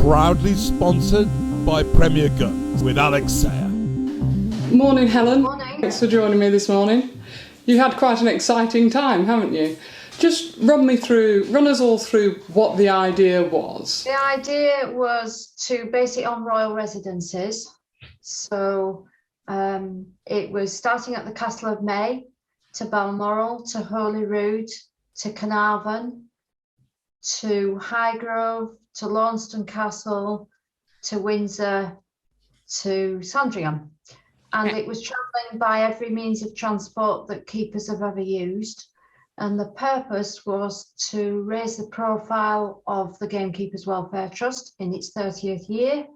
proudly sponsored by Premier Guns with Alex Sayer. Morning, Helen. Morning. Thanks for joining me this morning. You had quite an exciting time, haven't you? Just run us all through what the idea was. The idea was to base it on royal residences. So it was starting at the Castle of May, to Balmoral, to Holyrood, to Carnarvon, to Highgrove, to Launceston Castle, to Windsor, to Sandringham. And it was travelling by every means of transport that keepers have ever used. And the purpose was to raise the profile of the Gamekeepers Welfare Trust in its 30th year,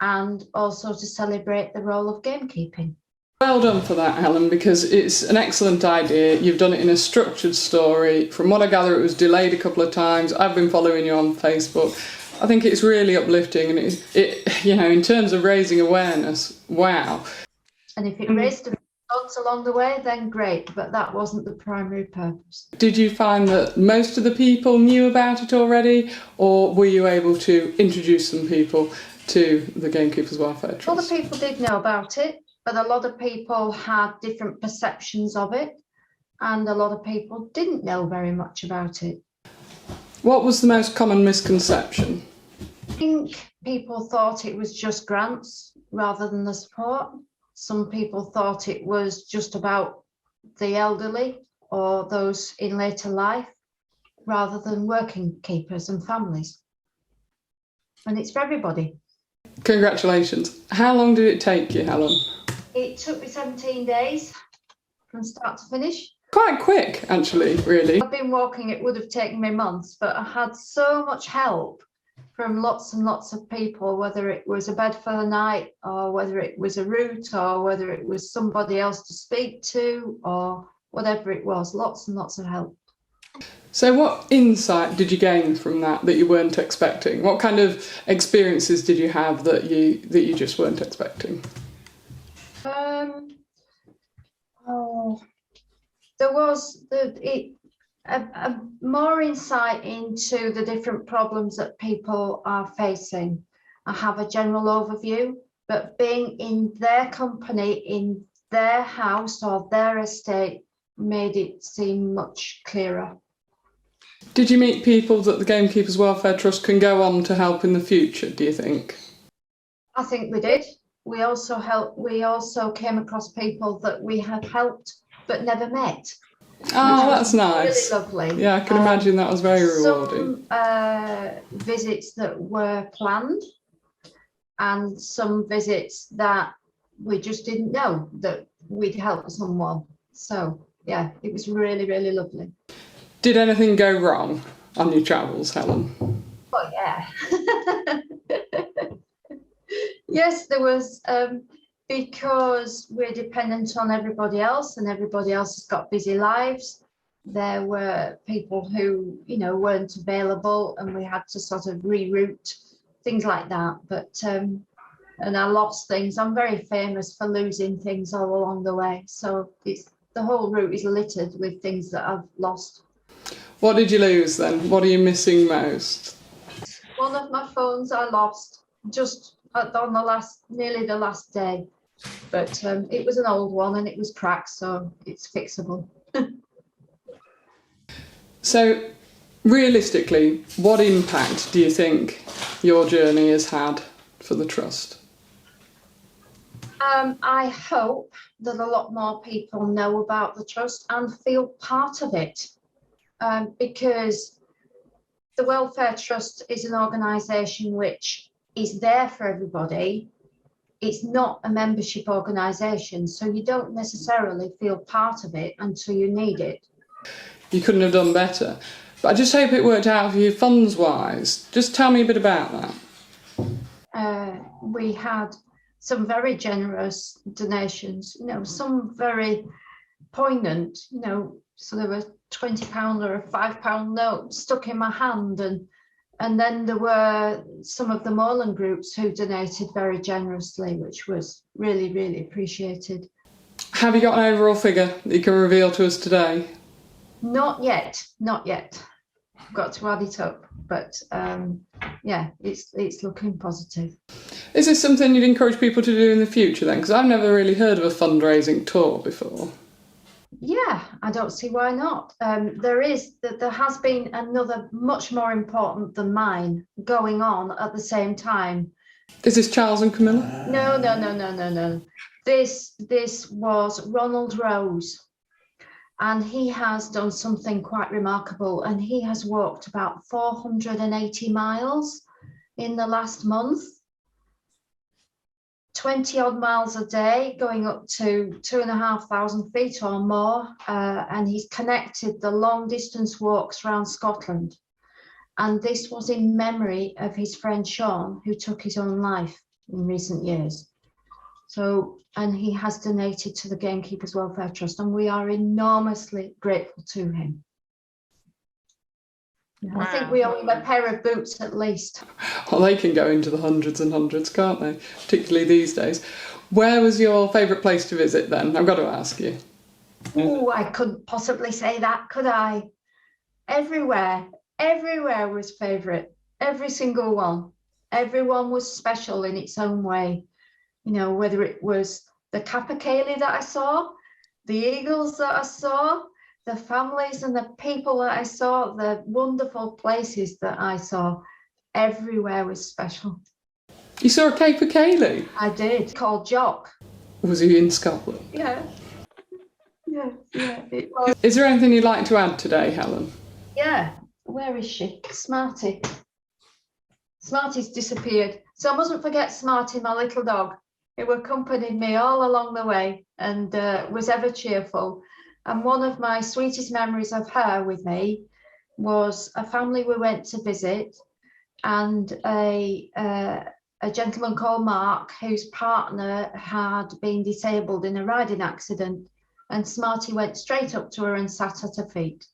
and also to celebrate the role of gamekeeping. Well done for that, Helen, because it's an excellent idea. You've done it in a structured story. From what I gather, it was delayed a couple of times. I've been following you on Facebook. I think it's really uplifting, and it in terms of raising awareness, wow. And if it raised a funds along the way, then great, but that wasn't the primary purpose. Did you find that most of the people knew about it already, or were you able to introduce some people to the Gamekeepers Welfare Trust? A lot of people did know about it, but a lot of people had different perceptions of it, and a lot of people didn't know very much about it. What was the most common misconception? I think people thought it was just grants rather than the support. Some people thought it was just about the elderly or those in later life, rather than working keepers and families. And it's for everybody. Congratulations. How long did it take you, Helen? It took me 17 days from start to finish. Quite quick, actually, really. I've been walking, it would have taken me months, but I had so much help from lots and lots of people, whether it was a bed for the night, or whether it was a route, or whether it was somebody else to speak to, or whatever it was, lots and lots of help. So what insight did you gain from that you weren't expecting? What kind of experiences did you have that you just weren't expecting? There was a more insight into the different problems that people are facing. I have a general overview, but being in their company, in their house or their estate, made it seem much clearer. Did you meet people that the Gamekeepers Welfare Trust can go on to help in the future, do you think? I think we did. We also came across people that we had helped but never met. Oh, that's nice. Really lovely. Yeah, I can imagine that was very rewarding. Some visits that were planned, and some visits that we just didn't know that we'd help someone. So yeah, it was really, really lovely. Did anything go wrong on your travels, Helen? Oh yeah. Yes, there was, because we're dependent on everybody else and everybody else has got busy lives. There were people who, weren't available, and we had to sort of reroute, things like that. But, and I lost things. I'm very famous for losing things all along the way. So the whole route is littered with things that I've lost. What did you lose then? What are you missing most? One of my phones I lost just on nearly the last day, but it was an old one and it was cracked, so it's fixable. So realistically, what impact do you think your journey has had for the trust? I hope that a lot more people know about the trust and feel part of it, because the Welfare Trust is an organisation which is there for everybody. It's not a membership organisation, so you don't necessarily feel part of it until you need it. You couldn't have done better. But I just hope it worked out for you funds-wise. Just tell me a bit about that. We had some very generous donations, some very poignant, so there was £20 or a £5 note stuck in my hand, and then there were some of the Moreland groups who donated very generously, which was really, really appreciated. Have you got an overall figure that you can reveal to us today? Not yet. I've got to add it up. But yeah, it's looking positive. Is this something you'd encourage people to do in the future then? Because I've never really heard of a fundraising tour before. Yeah, I don't see why not. There has been another much more important than mine going on at the same time. Is this Charles and Camilla? No. This was Ronald Rose, and he has done something quite remarkable, and he has walked about 480 miles in the last month. 20 odd miles a day, going up to 2,500 feet or more, and he's connected the long distance walks around Scotland. And this was in memory of his friend Shaun, who took his own life in recent years. So, and he has donated to the Gamekeepers Welfare Trust, and we are enormously grateful to him. Wow. I think we owe him a pair of boots at least. Well, they can go into the hundreds and hundreds, can't they? Particularly these days. Where was your favourite place to visit then? I've got to ask you. Oh, I couldn't possibly say that, could I? Everywhere was favourite. Every single one. Everyone was special in its own way. You know, whether it was the capercaillie that I saw, the eagles that I saw, the families and the people that I saw, the wonderful places that I saw, everywhere was special. You saw a capercaillie? I did, called Jock. Was he in Scotland? Yeah. It was. Is there anything you'd like to add today, Helen? Yeah, where is she? Smarty. Smarty's disappeared. So I mustn't forget Smarty, my little dog, who accompanied me all along the way and was ever cheerful. And one of my sweetest memories of her with me was a family we went to visit, and a gentleman called Mark, whose partner had been disabled in a riding accident, and Smarty went straight up to her and sat at her feet.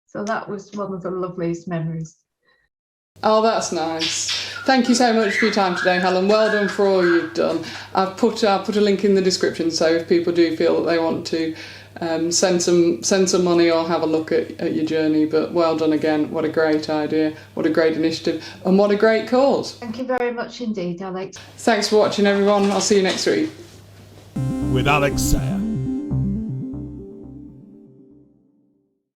So that was one of the loveliest memories. Oh, that's nice. Thank you so much for your time today, Helen. Well done for all you've done. I'll put a link in the description, so if people do feel that they want to send some money or have a look at your journey. But well done again. What a great idea. What a great initiative. And what a great cause. Thank you very much indeed, Alex. Thanks for watching, everyone. I'll see you next week. With Alex Sayer.